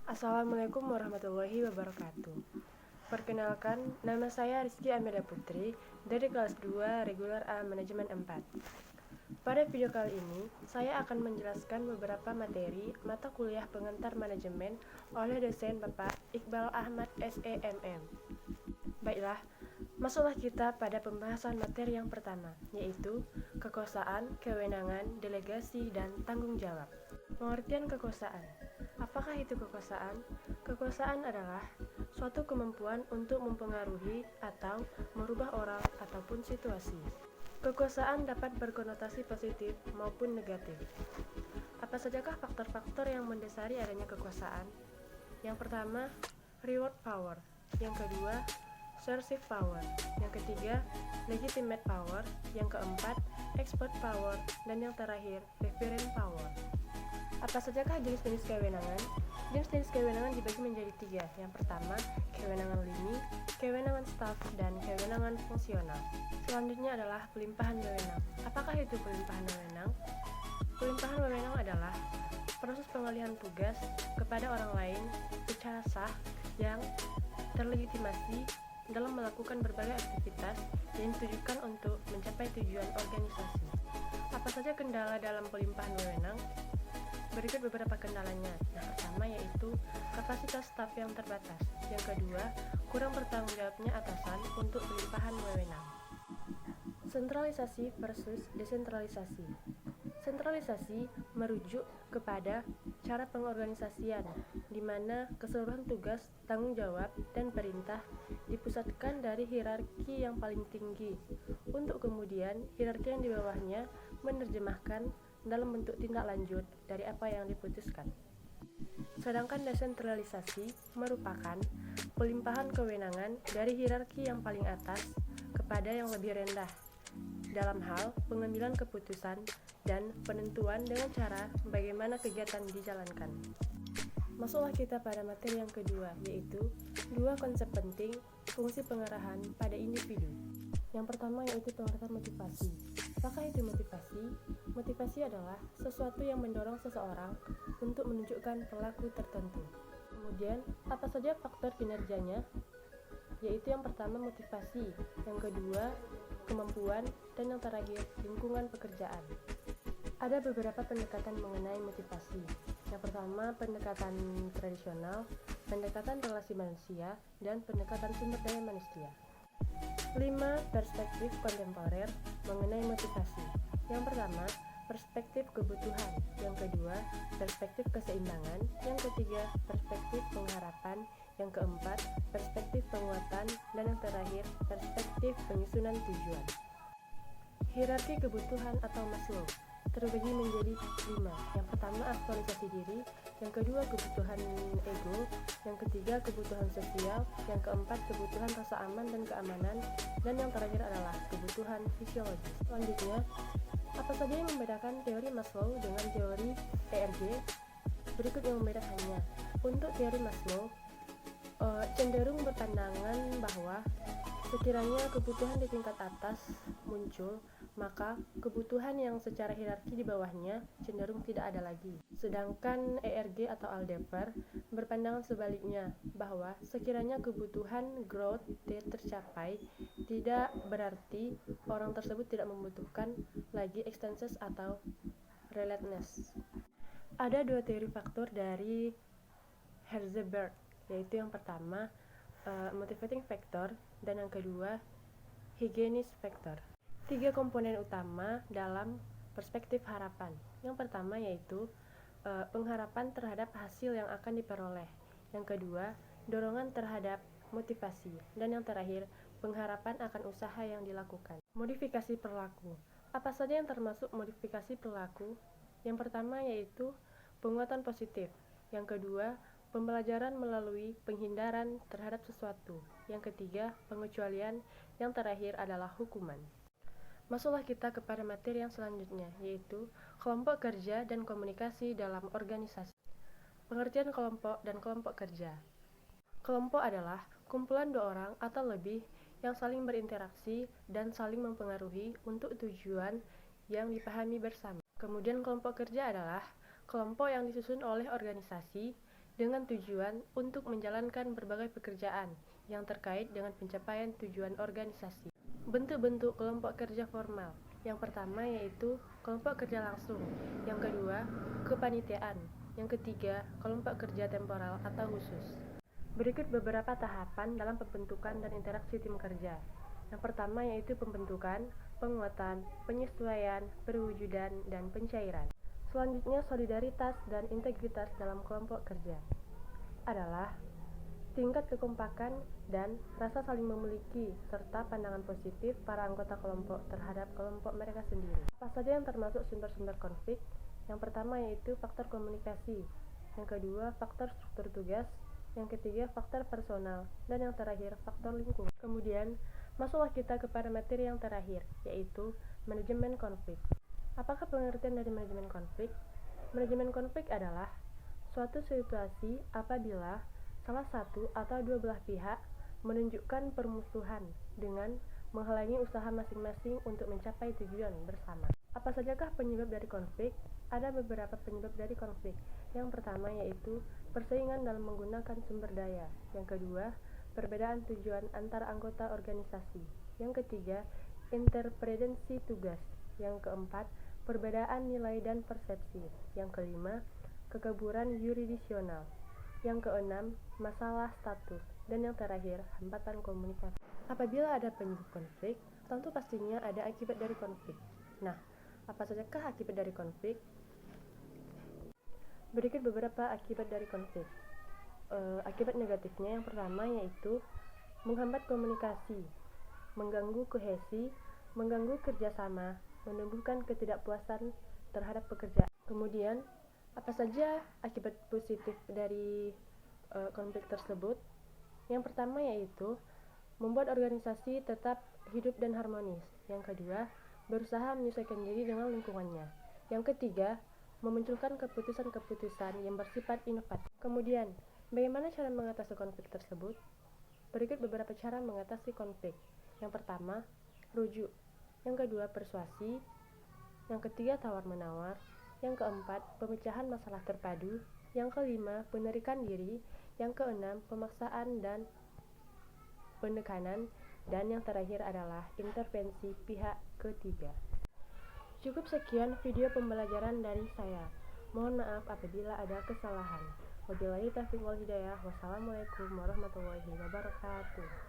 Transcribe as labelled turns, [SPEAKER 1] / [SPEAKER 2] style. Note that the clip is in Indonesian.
[SPEAKER 1] Assalamualaikum warahmatullahi wabarakatuh. Perkenalkan, nama saya Rizky Amelia Putri dari kelas 2 Reguler A Manajemen 4. Pada video kali ini, saya akan menjelaskan beberapa materi mata kuliah pengantar manajemen oleh dosen Bapak Iqbal Ahmad SEMM. Baiklah, masuklah kita pada pembahasan materi yang pertama, yaitu kekuasaan, kewenangan, delegasi, dan tanggung jawab. Pengertian kekuasaan. Apakah itu kekuasaan? Kekuasaan adalah suatu kemampuan untuk mempengaruhi atau merubah orang ataupun situasi. Kekuasaan dapat berkonotasi positif maupun negatif. Apa sajakah faktor-faktor yang mendasari adanya kekuasaan? Yang pertama, reward power. Yang kedua, coercive power. Yang ketiga, legitimate power. Yang keempat, expert power. Dan yang terakhir, referent power. Apa sajakah jenis-jenis kewenangan? Jenis-jenis kewenangan dibagi menjadi 3. Yang pertama, kewenangan lini, kewenangan staf, dan kewenangan fungsional. Selanjutnya adalah pelimpahan wewenang. Apakah itu pelimpahan wewenang? Pelimpahan wewenang adalah proses pengalihan tugas kepada orang lain secara sah yang terlegitimasi dalam melakukan berbagai aktivitas yang ditujukan untuk mencapai tujuan organisasi. Apa saja kendala dalam pelimpahan wewenang? Berikut beberapa kendalanya. Yang pertama yaitu kapasitas staf yang terbatas. Yang kedua, kurang bertanggung jawabnya atasan untuk pelimpahan wewenang. Sentralisasi versus desentralisasi. Sentralisasi merujuk kepada cara pengorganisasian, di mana keseluruhan tugas, tanggung jawab, dan perintah dipusatkan dari hierarki yang paling tinggi, untuk kemudian hierarki yang di bawahnya menerjemahkan dalam bentuk tindak lanjut dari apa yang diputuskan. Sedangkan desentralisasi merupakan pelimpahan kewenangan dari hierarki yang paling atas kepada yang lebih rendah dalam hal pengambilan keputusan dan penentuan dengan cara bagaimana kegiatan dijalankan. Masuklah kita pada materi yang kedua, yaitu 2 konsep penting fungsi pengarahan pada individu. Yang pertama yaitu pengertian motivasi. Apakah itu motivasi? Motivasi adalah sesuatu yang mendorong seseorang untuk menunjukkan perilaku tertentu. Kemudian, apa saja faktor kinerjanya? Yaitu yang pertama motivasi, yang kedua kemampuan, dan yang terakhir lingkungan pekerjaan. Ada beberapa pendekatan mengenai motivasi. Yang pertama, pendekatan tradisional, pendekatan relasi manusia, dan pendekatan sumber daya manusia. 5 perspektif kontemporer mengenai motivasi. Yang pertama, perspektif kebutuhan. Yang kedua, perspektif keseimbangan. Yang ketiga, perspektif pengharapan. Yang keempat, perspektif penguatan. Dan yang terakhir, perspektif penyusunan tujuan. Hierarki kebutuhan atau Maslow terbagi menjadi 5. Yang pertama, aktualisasi diri. Yang kedua, kebutuhan ego. Yang ketiga, kebutuhan sosial. Yang keempat, kebutuhan rasa aman dan keamanan. Dan yang terakhir adalah kebutuhan fisiologis. Selanjutnya, apa saja yang membedakan teori Maslow dengan teori ERG? Berikut yang membedakannya. Untuk teori Maslow, cenderung berpandangan bahwa sekiranya kebutuhan di tingkat atas muncul, maka kebutuhan yang secara hierarki di bawahnya cenderung tidak ada lagi. Sedangkan ERG atau Aldefer berpandangan sebaliknya, bahwa sekiranya kebutuhan growth tercapai, tidak berarti orang tersebut tidak membutuhkan lagi extensions atau relatedness. Ada 2 teori faktor dari Herzberg, yaitu yang pertama motivating factor dan yang kedua hygienist factor. 3 komponen utama dalam perspektif harapan. Yang pertama yaitu pengharapan terhadap hasil yang akan diperoleh. Yang kedua, dorongan terhadap motivasi. Dan yang terakhir, pengharapan akan usaha yang dilakukan. Modifikasi perilaku. Apa saja yang termasuk modifikasi perilaku? Yang pertama yaitu penguatan positif. Yang kedua, pembelajaran melalui penghindaran terhadap sesuatu. Yang ketiga, pengecualian. Yang terakhir adalah hukuman. Masuklah kita kepada materi yang selanjutnya, yaitu kelompok kerja dan komunikasi dalam organisasi. Pengertian kelompok dan kelompok kerja. Kelompok adalah kumpulan 2 orang atau lebih yang saling berinteraksi dan saling mempengaruhi untuk tujuan yang dipahami bersama. Kemudian kelompok kerja adalah kelompok yang disusun oleh organisasi dengan tujuan untuk menjalankan berbagai pekerjaan yang terkait dengan pencapaian tujuan organisasi. Bentuk-bentuk kelompok kerja formal. Yang pertama yaitu kelompok kerja langsung, yang kedua kepanitiaan, yang ketiga kelompok kerja temporal atau khusus. Berikut beberapa tahapan dalam pembentukan dan interaksi tim kerja. Yang pertama yaitu pembentukan, penguatan, penyesuaian, perwujudan, dan pencairan. Selanjutnya solidaritas dan integritas dalam kelompok kerja adalah tingkat kekompakan dan rasa saling memiliki serta pandangan positif para anggota kelompok terhadap kelompok mereka sendiri. Apa saja yang termasuk sumber-sumber konflik? Yang pertama yaitu faktor komunikasi, yang kedua faktor struktur tugas, yang ketiga faktor personal, dan yang terakhir faktor lingkungan. Kemudian masuklah kita kepada materi yang terakhir, yaitu manajemen konflik. Apakah pengertian dari manajemen konflik? Manajemen konflik adalah suatu situasi apabila salah satu atau dua belah pihak menunjukkan permusuhan dengan menghalangi usaha masing-masing untuk mencapai tujuan bersama. Apa sajakah penyebab dari konflik? Ada beberapa penyebab dari konflik. Yang pertama yaitu persaingan dalam menggunakan sumber daya. Yang kedua, perbedaan tujuan antar anggota organisasi. Yang ketiga, interpredensi tugas. Yang keempat, perbedaan nilai dan persepsi. Yang kelima, kekeburan yuridisional. Yang keenam, masalah status. Dan yang terakhir, hambatan komunikasi. Apabila ada penyebab konflik, tentu pastinya ada akibat dari konflik. Nah, apa sajakah akibat dari konflik? Berikut beberapa akibat dari konflik. Akibat negatifnya yang pertama yaitu menghambat komunikasi, mengganggu kohesi, mengganggu kerjasama, menumbuhkan ketidakpuasan terhadap pekerjaan. Kemudian, apa saja akibat positif dari konflik tersebut? Yang pertama yaitu membuat organisasi tetap hidup dan harmonis. Yang kedua, berusaha menyesuaikan diri dengan lingkungannya. Yang ketiga, memunculkan keputusan-keputusan yang bersifat inovatif. Kemudian, bagaimana cara mengatasi konflik tersebut? Berikut beberapa cara mengatasi konflik. Yang pertama, rujuk. Yang kedua, persuasi. Yang ketiga, tawar-menawar. Yang keempat, pemecahan masalah terpadu. Yang kelima, penarikan diri. Yang keenam, pemaksaan dan penekanan. Dan yang terakhir adalah intervensi pihak ketiga. Cukup sekian video pembelajaran dari saya. Mohon maaf apabila ada kesalahan. Wabillahi taufiq wal hidayah. Wassalamualaikum warahmatullahi wabarakatuh.